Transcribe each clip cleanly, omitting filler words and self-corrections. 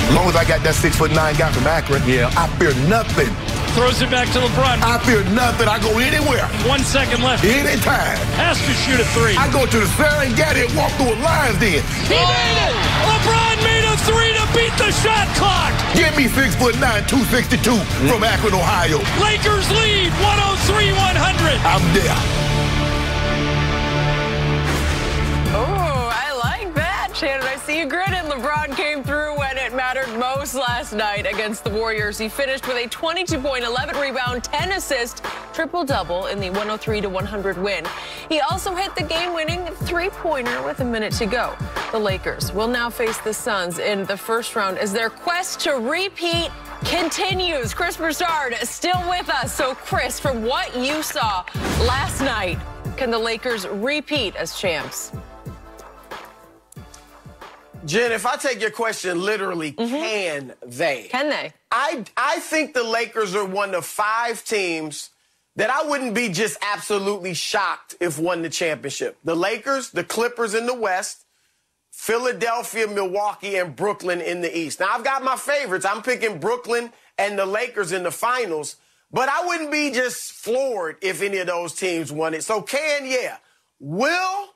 As long as I got that 6'9" guy from Akron, I fear nothing. Throws it back to LeBron. I fear nothing. I go anywhere. 1 second left. Anytime. Has to shoot a three. I go to the Serengeti and walk through a lion's den. He made it! LeBron made a three to beat the shot clock. Give me 6'9", 262 from Akron, Ohio. Lakers lead 103-100. I'm there. Oh, I like that, Shannon. I see you grinning. LeBron came through when it mattered most last night against the Warriors. He finished with a 22-point, 11-rebound, 10-assist, triple-double in the 103-100 win. He also hit the game-winning three-pointer with a minute to go. The Lakers will now face the Suns in the first round as their quest to repeat continues. Chris Broussard still with us. So, Chris, from what you saw last night, can the Lakers repeat as champs? Jen, if I take your question literally, can they? Can they? I think the Lakers are one of 5 teams that I wouldn't be just absolutely shocked if won the championship. The Lakers, the Clippers in the West, Philadelphia, Milwaukee, and Brooklyn in the East. Now, I've got my favorites. I'm picking Brooklyn and the Lakers in the finals, but I wouldn't be just floored if any of those teams won it. So can, yeah. Will?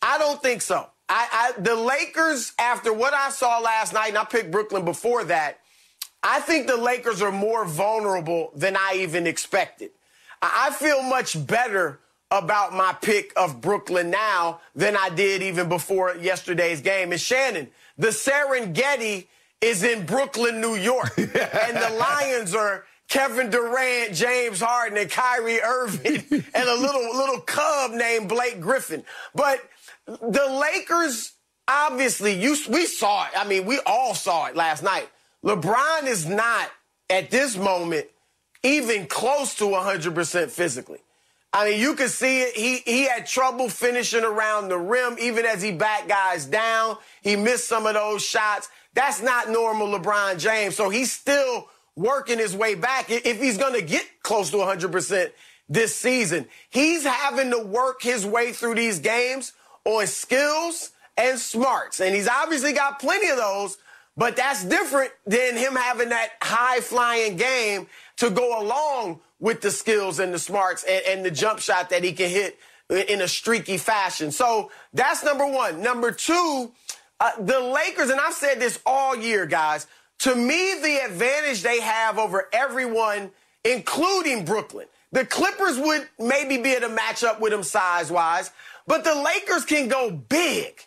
I don't think so. The Lakers, after what I saw last night, and I picked Brooklyn before that, I think the Lakers are more vulnerable than I even expected. I feel much better about my pick of Brooklyn now than I did even before yesterday's game. And Shannon, the Serengeti is in Brooklyn, New York, and the Lions are Kevin Durant, James Harden, and Kyrie Irving, and a little cub named Blake Griffin. But the Lakers, obviously, we saw it. I mean, we all saw it last night. LeBron is not, at this moment, even close to 100% physically. I mean, you could see it. He had trouble finishing around the rim, even as he backed guys down. He missed some of those shots. That's not normal LeBron James. So he's still working his way back if he's going to get close to 100% this season. He's having to work his way through these games on skills and smarts. And he's obviously got plenty of those, but that's different than him having that high-flying game to go along with the skills and the smarts and the jump shot that he can hit in a streaky fashion. So that's number one. Number two, the Lakers, and I've said this all year, guys, to me, the advantage they have over everyone, including Brooklyn. The Clippers would maybe be able to match up with them size-wise, but the Lakers can go big.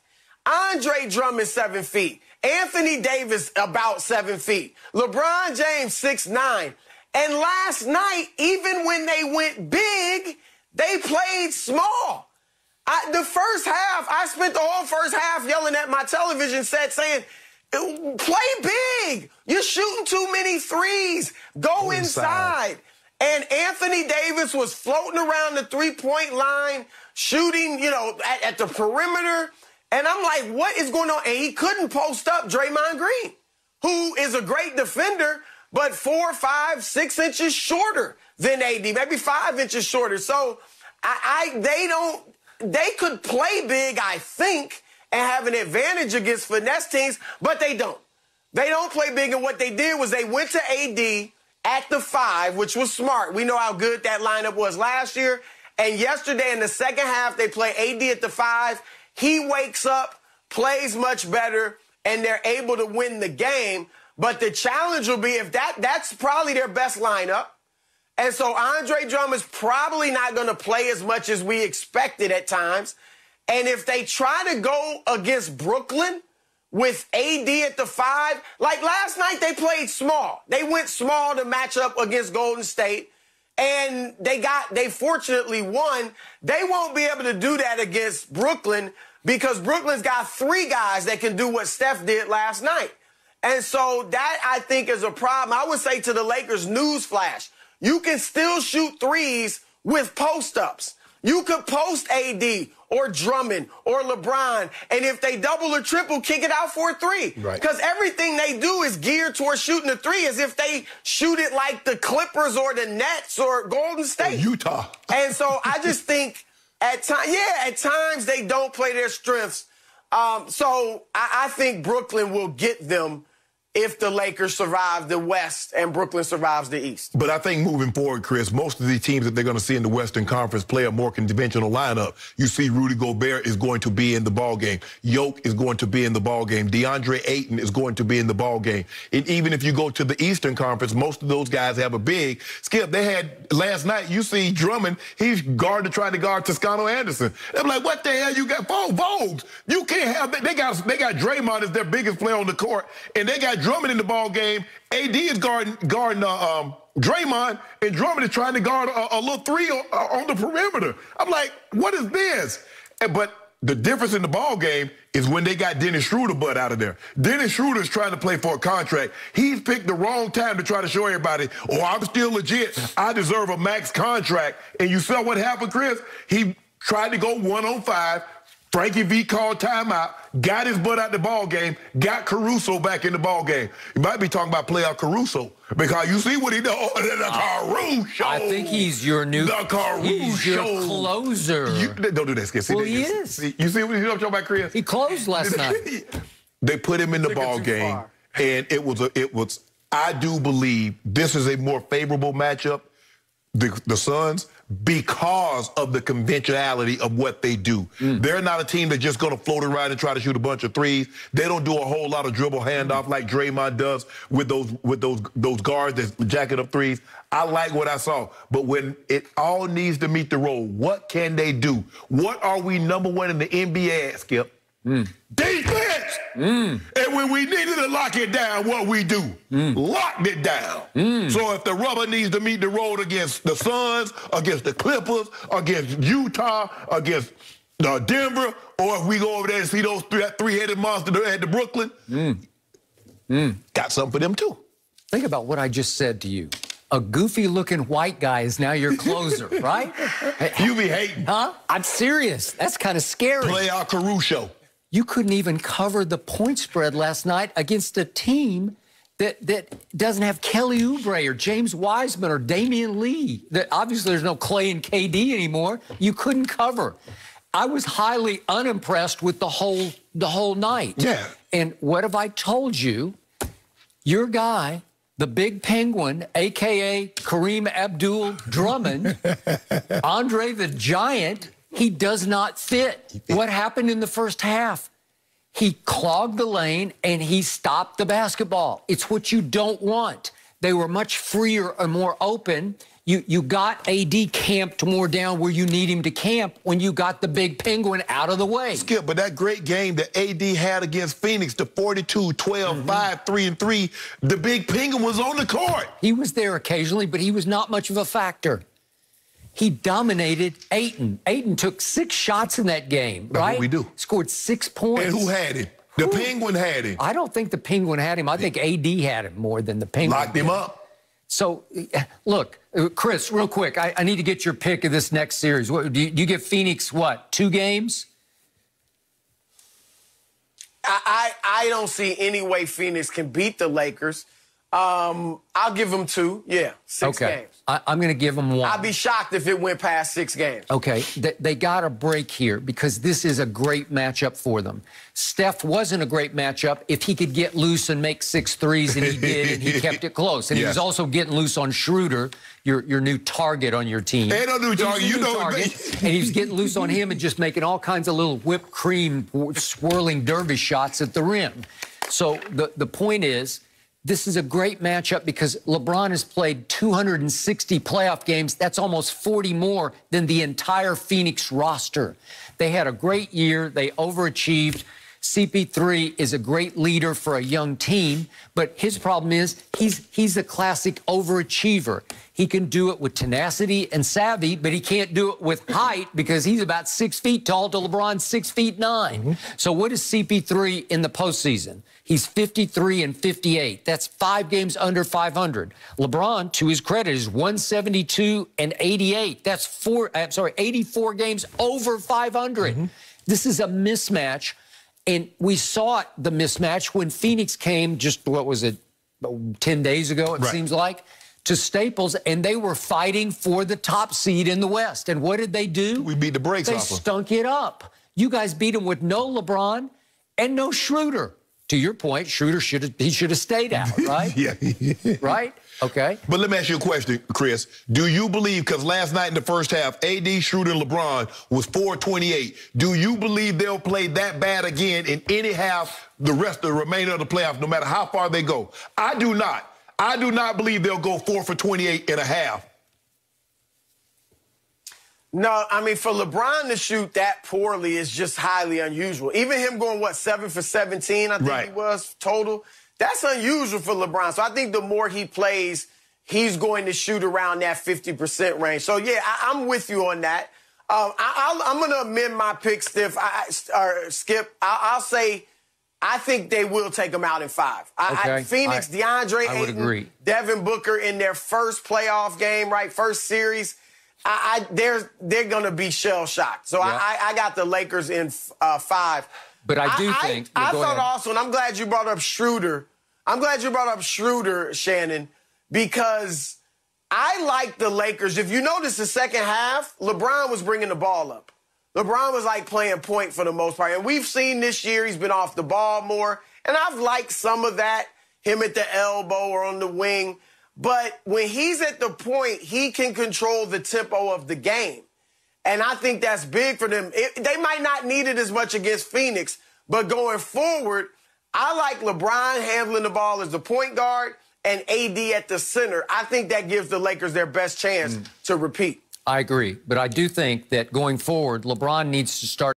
Andre Drummond, 7 feet. Anthony Davis, about 7 feet. LeBron James, 6'9". And last night, even when they went big, they played small. The first half, I spent the whole first half yelling at my television set saying, play big. You're shooting too many threes. Go inside. And Anthony Davis was floating around the three-point line, shooting, at the perimeter. And I'm like, what is going on? And he couldn't post up Draymond Green, who is a great defender, but 4, 5, 6 inches shorter than AD, maybe 5 inches shorter. So they could play big, I think, and have an advantage against finesse teams, but they don't. They don't play big, and what they did was they went to AD at the 5, which was smart. We know how good that lineup was last year. And yesterday in the second half, they play AD at the 5. He wakes up, plays much better, and they're able to win the game. But the challenge will be if that's probably their best lineup. And so Andre Drummond's probably not going to play as much as we expected at times. And if they try to go against Brooklyn with AD at the 5, like last night they played small. They went small to match up against Golden State. And they fortunately won. They won't be able to do that against Brooklyn because Brooklyn's got 3 guys that can do what Steph did last night. And so that, I think, is a problem. I would say to the Lakers, newsflash, you can still shoot threes with post-ups. You could post AD or Drummond or LeBron, and if they double or triple, kick it out for a 3. Right. Because everything they do is geared towards shooting a 3 as if they shoot it like the Clippers or the Nets or Golden State. Or Utah. And so I just think at times they don't play their strengths. So I think Brooklyn will get them if the Lakers survive the West and Brooklyn survives the East. But I think moving forward, Chris, most of the teams that they're going to see in the Western Conference play a more conventional lineup. You see Rudy Gobert is going to be in the ballgame. Yoke is going to be in the ballgame. DeAndre Ayton is going to be in the ballgame. And even if you go to the Eastern Conference, most of those guys have a big. Skip, they had last night, you see Drummond, he's trying to guard Toscano Anderson. I'm like, what the hell you got? Vogues. You can't have that. They got Draymond as their biggest player on the court, and they got Drummond in the ball game. AD is guarding Draymond, and Drummond is trying to guard a little three on the perimeter. I'm like, what is this? But the difference in the ball game is when they got Dennis Schroeder butt out of there. Dennis Schroeder's trying to play for a contract. He's picked the wrong time to try to show everybody, oh, I'm still legit. I deserve a max contract. And you saw what happened, Chris? He tried to go 1-on-5. Frankie V called timeout, got his butt out the ball game, got Caruso back in the ball game. You might be talking about playoff Caruso because you see what he did. Oh, the Caruso. I think he's your new. The Caruso. He's your closer. Don't do that, Skip. Well, he is. You see what he's talking about, Chris? He closed last night. They put him in the ball game, and it was. I do believe this is a more favorable matchup. The Suns, because of the conventionality of what they do. They're not a team that's just going to float around and try to shoot a bunch of threes. They don't do a whole lot of dribble handoff like Draymond does with those guards that jacket up threes. I like what I saw. But when it all needs to meet the role, what can they do? What are we number one in the NBA at, Skip? Defense! And when we needed to lock it down, what we do? Locked it down. So if the rubber needs to meet the road against the Suns, against the Clippers, against Utah, against Denver, or if we go over there and see that three-headed monster at the Brooklyn, got something for them too. Think about what I just said to you. A goofy-looking white guy is now your closer, right? You be hating. Huh? I'm serious. That's kind of scary. Play our Caruso. You couldn't even cover the point spread last night against a team that doesn't have Kelly Oubre or James Wiseman or Damian Lee. Obviously, there's no Clay and KD anymore. You couldn't cover. I was highly unimpressed with the whole night. Yeah. And what have I told you? Your guy, the big penguin, a.k.a. Kareem Abdul-Drummond, Andre the Giant, he does not fit. What happened in the first half? He clogged the lane, and he stopped the basketball. It's what you don't want. They were much freer and more open. You got AD camped more down where you need him to camp when you got the big penguin out of the way. Skip, but that great game that AD had against Phoenix, the 42, 12, 5, 3, and 3, the big penguin was on the court. He was there occasionally, but he was not much of a factor. He dominated Ayton. Ayton took 6 shots in that game, right? That's what we do. Scored 6 points. And who had him? The Penguin had him. I don't think the Penguin had him. I think AD had him more than the Penguin. Locked him up. So, look, Chris, real quick, I need to get your pick of this next series. Do you give Phoenix, what, 2 games? I don't see any way Phoenix can beat the Lakers. I'll give them 2. Yeah, 6 games. I'm going to give them 1. I'd be shocked if it went past 6 games. Okay, they got a break here because this is a great matchup for them. Steph wasn't a great matchup if he could get loose and make 6 threes, and he did, and he kept it close. And he was also getting loose on Schroeder, your new target on your team. Ain't no new target, you know. And he was getting loose on him and just making all kinds of little whipped cream swirling dervish shots at the rim. So the point is, this is a great matchup because LeBron has played 260 playoff games. That's almost 40 more than the entire Phoenix roster. They had a great year. They overachieved. CP3 is a great leader for a young team, but his problem is he's a classic overachiever. He can do it with tenacity and savvy, but he can't do it with height because he's about 6 feet tall to LeBron's 6'9". So what is CP3 in the postseason? He's 53 and 58. That's 5 games under 500. LeBron, to his credit, is 172 and 88. That's 84 games over 500. This is a mismatch. And we saw the mismatch when Phoenix came just, what was it, 10 days ago, it seems like, to Staples, and they were fighting for the top seed in the West. And what did they do? We beat the brakes off them. They stunk it up. You guys beat them with no LeBron and no Schroeder. to your point, Schroeder should have stayed out, right? Yeah. Right? Okay. But let me ask you a question, Chris. Do you believe, because last night in the first half, AD, Schroeder, and LeBron was 4-28. Do you believe they'll play that bad again in any half the remainder of the playoffs, no matter how far they go? I do not. I do not believe they'll go 4 for 28 in a half. No, I mean, for LeBron to shoot that poorly is just highly unusual. Even him going, 7 for 17, I think he was total. That's unusual for LeBron. So I think the more he plays, he's going to shoot around that 50% range. So, yeah, I'm with you on that. I'm going to amend my pick, Skip. I'll say I think they will take him out in 5. Phoenix, DeAndre Ayton, Devin Booker in their first playoff game, right, first series. They're going to be shell-shocked. So I got the Lakers in 5. But I do think... I thought also, and I'm glad you brought up Schroeder. I'm glad you brought up Schroeder, Shannon, because I like the Lakers. If you notice the second half, LeBron was bringing the ball up. LeBron was like playing point for the most part. And we've seen this year he's been off the ball more. And I've liked some of that, him at the elbow or on the wing. But when he's at the point, he can control the tempo of the game. And I think that's big for them. They might not need it as much against Phoenix, but going forward, I like LeBron handling the ball as the point guard and AD at the center. I think that gives the Lakers their best chance to repeat. I agree. But I do think that going forward, LeBron needs to start